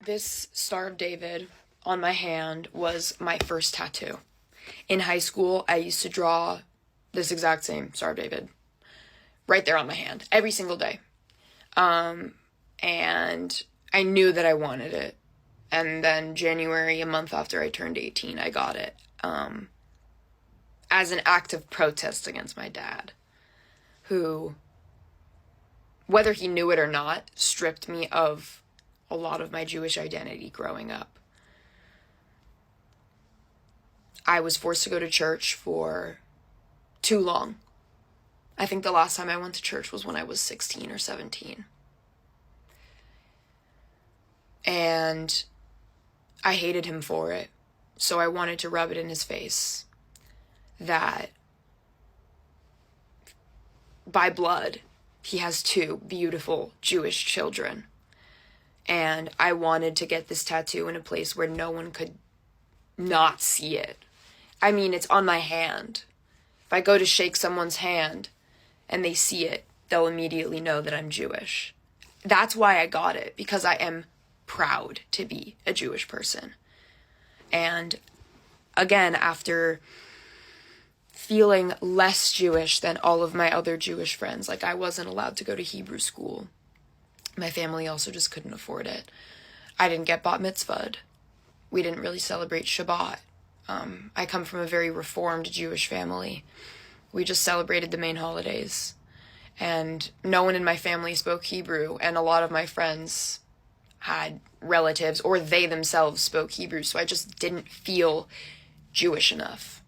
This Star of David on my hand was my first tattoo. In high school, I used to draw this exact same Star of David right there on my hand every single day. And I knew that I wanted it. And then January, a month after I turned 18, I got it as an act of protest against my dad, who, whether he knew it or not, stripped me of a lot of my Jewish identity growing up. I was forced to go to church for too long. I think the last time I went to church was when I was 16 or 17. And I hated him for it. So I wanted to rub it in his face that by blood, he has two beautiful Jewish children. And I wanted to get this tattoo in a place where no one could not see it. I mean, it's on my hand. If I go to shake someone's hand and they see it, they'll immediately know that I'm Jewish. That's why I got it, because I am proud to be a Jewish person. And again, after feeling less Jewish than all of my other Jewish friends, like I wasn't allowed to go to Hebrew school. My family also just couldn't afford it. I didn't get bat mitzvahed. We didn't really celebrate Shabbat. I come from a very reformed Jewish family. We just celebrated the main holidays. And no one in my family spoke Hebrew, and a lot of my friends had relatives, or they themselves spoke Hebrew, so I just didn't feel Jewish enough.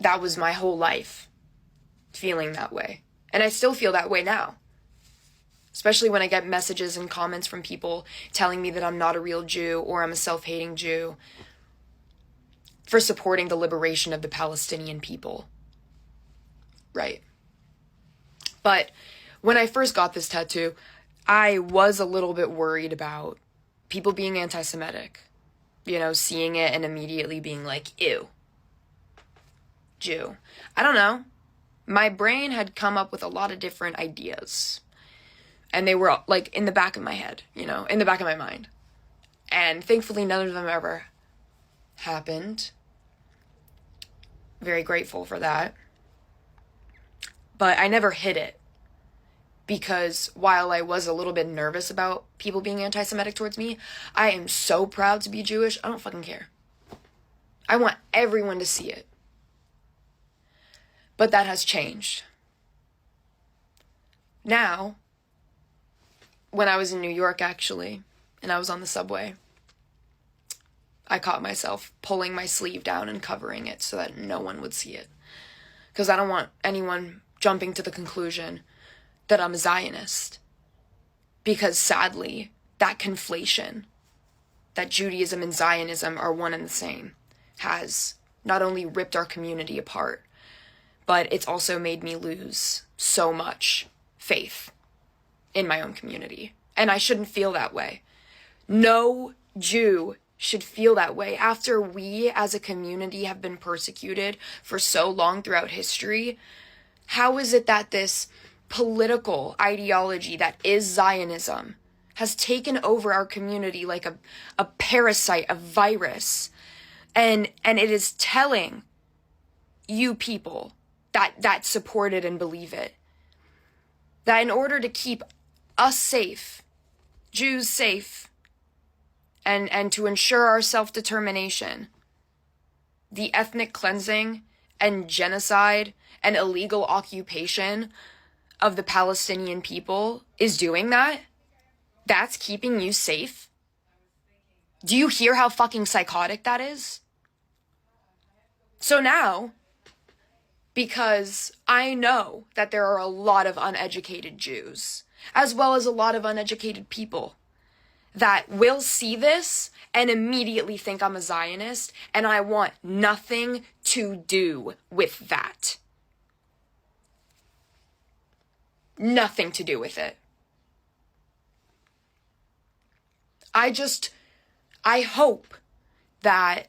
That was my whole life, feeling that way. And I still feel that way now. Especially when I get messages and comments from people telling me that I'm not a real Jew or I'm a self-hating Jew for supporting the liberation of the Palestinian people. Right. But when I first got this tattoo, I was a little bit worried about people being anti-Semitic. You know, seeing it and immediately being like, ew, Jew. I don't know. My brain had come up with a lot of different ideas. And they were like in the back of my head, you know, in the back of my mind. And thankfully, none of them ever happened. Very grateful for that. But I never hid it. Because while I was a little bit nervous about people being anti-Semitic towards me, I am so proud to be Jewish, I don't fucking care. I want everyone to see it. But that has changed. Now, when I was in New York, actually, and I was on the subway, I caught myself pulling my sleeve down and covering it so that no one would see it. Because I don't want anyone jumping to the conclusion that I'm a Zionist. Because sadly, that conflation, that Judaism and Zionism are one and the same, has not only ripped our community apart, but it's also made me lose so much faith in my own community. And I shouldn't feel that way. No Jew should feel that way. After we as a community have been persecuted for so long throughout history, how is it that this political ideology that is Zionism has taken over our community like a parasite, a virus, and it is telling you people that support it and believe it, that in order to keep us safe, Jews safe, and to ensure our self-determination, the ethnic cleansing and genocide and illegal occupation of the Palestinian people is doing that? That's keeping you safe? Do you hear how fucking psychotic that is? So now, because I know that there are a lot of uneducated Jews, as well as a lot of uneducated people, that will see this and immediately think I'm a Zionist, and I want nothing to do with that. Nothing to do with it. I hope that